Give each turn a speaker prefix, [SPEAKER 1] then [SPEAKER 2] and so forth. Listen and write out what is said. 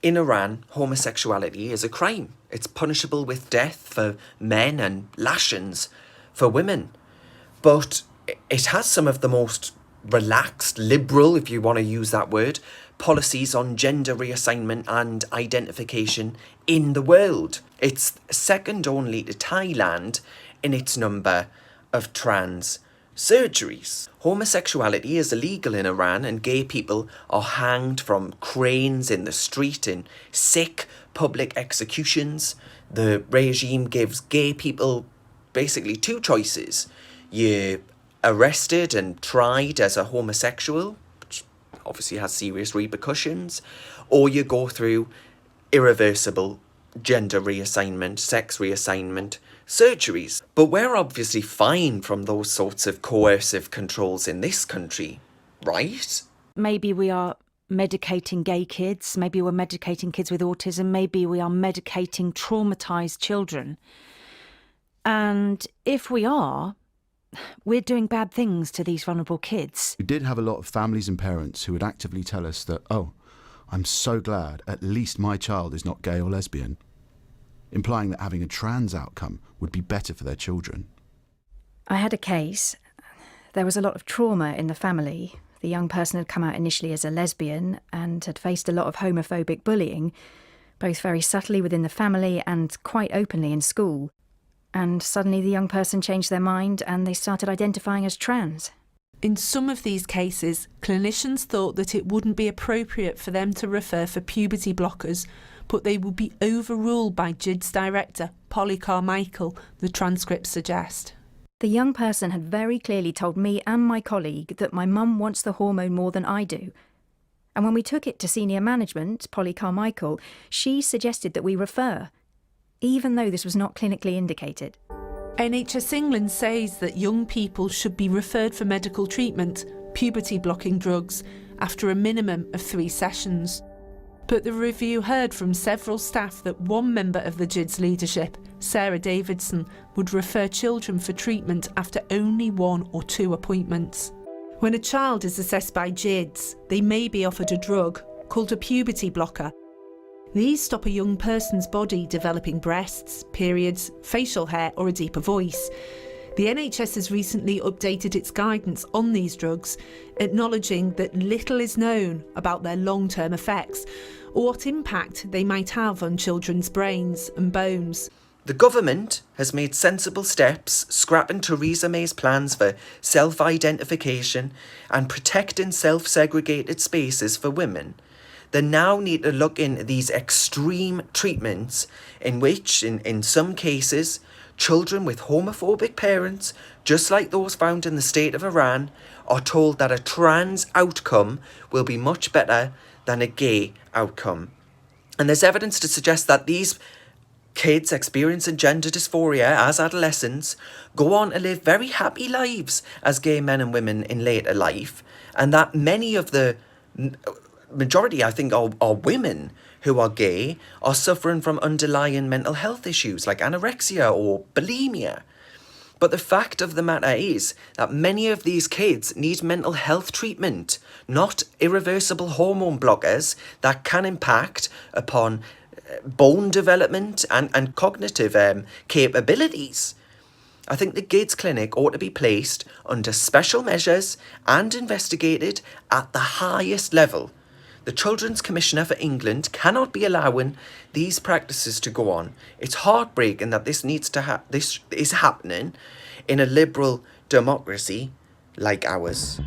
[SPEAKER 1] In Iran, homosexuality is a crime. It's punishable with death for men and lashings for women. But it has some of the most relaxed, liberal, if you want to use that word, policies on gender reassignment and identification in the world. It's second only to Thailand in its number of trans surgeries. Homosexuality is illegal in Iran, and gay people are hanged from cranes in the street in sick public executions. The regime gives gay people basically two choices. You're arrested and tried as a homosexual, which obviously has serious repercussions, or you go through irreversible gender reassignment, sex reassignment surgeries. But we're obviously fine from those sorts of coercive controls in this country, right?
[SPEAKER 2] Maybe we are medicating gay kids, maybe we're medicating kids with autism, maybe we are medicating traumatised children. And if we are, we're doing bad things to these vulnerable kids.
[SPEAKER 3] We did have a lot of families and parents who would actively tell us that, oh, I'm so glad at least my child is not gay or lesbian, implying that having a trans outcome would be better for their children.
[SPEAKER 4] I had a case. There was a lot of trauma in the family. The young person had come out initially as a lesbian and had faced a lot of homophobic bullying, both very subtly within the family and quite openly in school. And suddenly the young person changed their mind and they started identifying as trans.
[SPEAKER 5] In some of these cases, clinicians thought that it wouldn't be appropriate for them to refer for puberty blockers, but they would be overruled by GIDS director Polly Carmichael, the transcripts suggest.
[SPEAKER 4] The young person had very clearly told me and my colleague that my mum wants the hormone more than I do. And when we took it to senior management, Polly Carmichael, she suggested that we refer, even though this was not clinically indicated.
[SPEAKER 5] NHS England says that young people should be referred for medical treatment, puberty-blocking drugs, after a minimum of 3 sessions. But the review heard from several staff that one member of the GIDS leadership, Sarah Davidson, would refer children for treatment after only 1 or 2 appointments. When a child is assessed by GIDS, they may be offered a drug called a puberty blocker. These stop a young person's body developing breasts, periods, facial hair or a deeper voice. The NHS has recently updated its guidance on these drugs, acknowledging that little is known about their long-term effects or what impact they might have on children's brains and bones.
[SPEAKER 1] The government has made sensible steps, scrapping Theresa May's plans for self-identification and protecting self-segregated spaces for women. They now need to look in these extreme treatments in which, in some cases, children with homophobic parents, just like those found in the state of Iran, are told that a trans outcome will be much better than a gay outcome. And there's evidence to suggest that these kids experiencing gender dysphoria as adolescents go on to live very happy lives as gay men and women in later life, and that many of the majority, I think, are women who are gay are suffering from underlying mental health issues like anorexia or bulimia. But the fact of the matter is that many of these kids need mental health treatment, not irreversible hormone blockers that can impact upon bone development and cognitive capabilities. I think the GIDS clinic ought to be placed under special measures and investigated at the highest level. The Children's Commissioner for England cannot be allowing these practices to go on. It's heartbreaking that this is happening in a liberal democracy like ours.